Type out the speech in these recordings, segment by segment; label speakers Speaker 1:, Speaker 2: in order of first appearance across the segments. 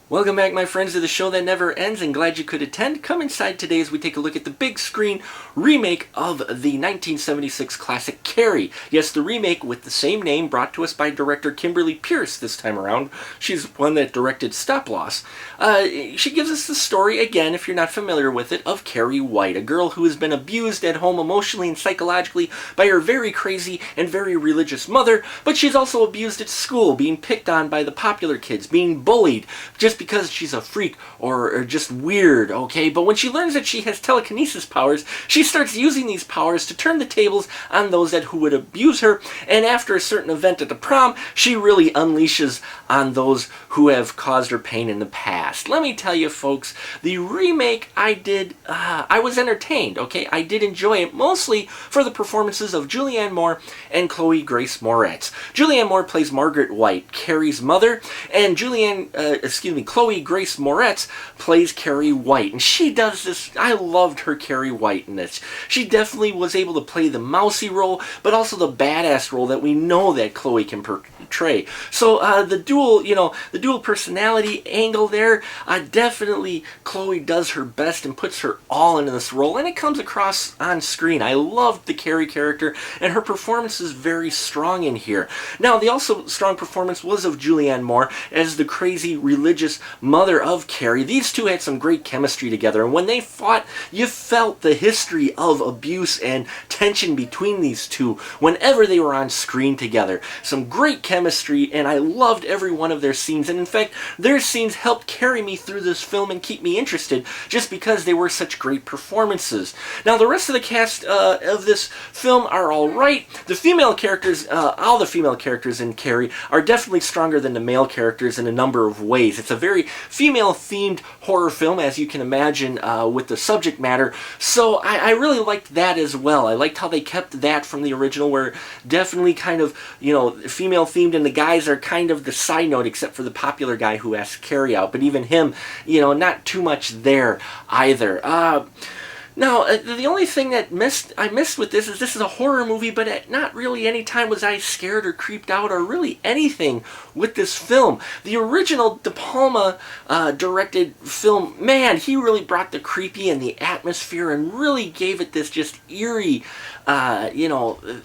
Speaker 1: Welcome back, my friends, to the show that never ends, and glad you could attend. Come inside today as we take a look at the big screen remake of the 1976 classic Carrie. Yes, the remake with the same name, brought to us by director Kimberly Pierce this time around. She's one that directed Stop Loss. She gives us the story, again, if you're not familiar with it, of Carrie White, a girl who has been abused at home emotionally and psychologically by her very crazy and very religious mother, but she's also abused at school, being picked on by the popular kids, being bullied, just because she's a freak or just weird, okay? But when she learns that she has telekinesis powers, she starts using these powers to turn the tables on those who would abuse her, and after a certain event at the prom, she really unleashes on those who have caused her pain in the past. Let me tell you, folks, the remake I was entertained, okay? I did enjoy it, mostly for the performances of Julianne Moore and Chloe Grace Moretz. Julianne Moore plays Margaret White, Carrie's mother, and Chloe Grace Moretz plays Carrie White, and she does this. I loved her Carrie White in this. She definitely was able to play the mousy role, but also the badass role that we know that Chloe can portray. So the dual personality angle there, definitely Chloe does her best and puts her all into this role, and it comes across on screen. I loved the Carrie character, and her performance is very strong in here. Now, the also strong performance was of Julianne Moore as the crazy religious mother of Carrie. These two had some great chemistry together, and when they fought, you felt the history of abuse and tension between these two whenever they were on screen together. Some great chemistry, and I loved every one of their scenes, and in fact, their scenes helped carry me through this film and keep me interested just because they were such great performances. Now, the rest of the cast of this film are alright. The female characters, all the female characters in Carrie are definitely stronger than the male characters in a number of ways. It's a very female-themed horror film, as you can imagine, with the subject matter, so I really liked that as well. I liked how they kept that from the original, where definitely kind of, female-themed, and the guys are kind of the side note, except for the popular guy who asked Carrie out, but even him, not too much there either. Now, the only thing that I missed with this is a horror movie, but at not really any time was I scared or creeped out or really anything with this film. The original De Palma directed film, man, he really brought the creepy and the atmosphere and really gave it this just eerie,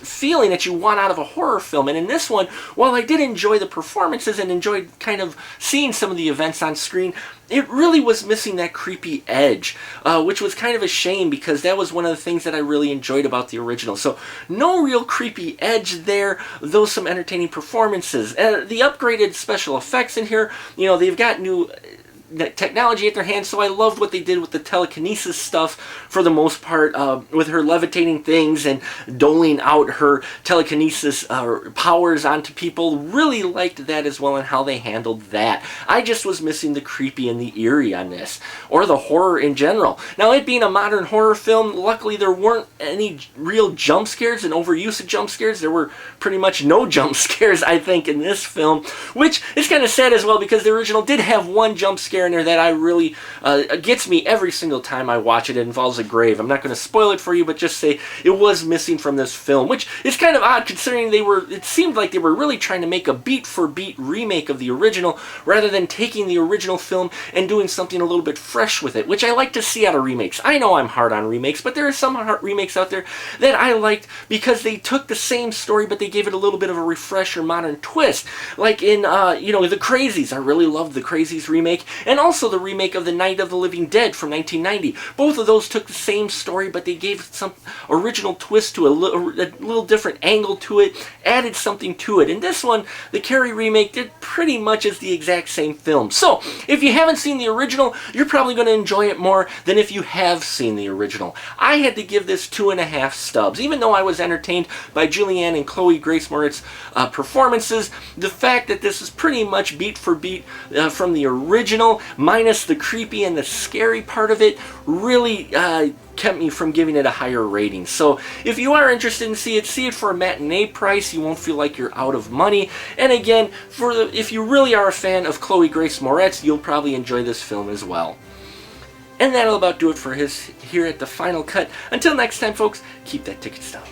Speaker 1: feeling that you want out of a horror film. And in this one, while I did enjoy the performances and enjoyed kind of seeing some of the events on screen, it really was missing that creepy edge, which was kind of a shame because that was one of the things that I really enjoyed about the original. So no real creepy edge there, though some entertaining performances. The upgraded special effects in here, they've got new technology at their hands, so I loved what they did with the telekinesis stuff for the most part, with her levitating things and doling out her telekinesis powers onto people. Really liked that as well and how they handled that. I just was missing the creepy and the eerie on this, or the horror in general. Now, it being a modern horror film, luckily there weren't any real jump scares and overuse of jump scares. There were pretty much no jump scares, I think, in this film, which is kind of sad as well because the original did have one jump scare in there that I really gets me every single time I watch it. It involves a grave. I'm not going to spoil it for you, but just say it was missing from this film, which is kind of odd considering it seemed like they were really trying to make a beat-for-beat remake of the original rather than taking the original film and doing something a little bit fresh with it, which I like to see out of remakes. I know I'm hard on remakes, but there are some remakes out there that I liked because they took the same story, but they gave it a little bit of a refresh or modern twist. Like in, The Crazies. I really loved The Crazies remake, and also the remake of The Night of the Living Dead from 1990. Both of those took the same story, but they gave some original twist to it, a little different angle to it, added something to it. In this one, the Carrie remake did pretty much as the exact same film. So, if you haven't seen the original, you're probably going to enjoy it more than if you have seen the original. I had to give this 2.5 stubs. Even though I was entertained by Julianne and Chloe Grace Moretz's performances, the fact that this is pretty much beat for beat from the original, original, minus the creepy and the scary part of it, really kept me from giving it a higher rating. So if you are interested in see it for a matinee price. You won't feel like you're out of money. And again, if you really are a fan of Chloe Grace Moretz, you'll probably enjoy this film as well. And that'll about do it for here at the final cut. Until next time, folks, keep that ticket stub.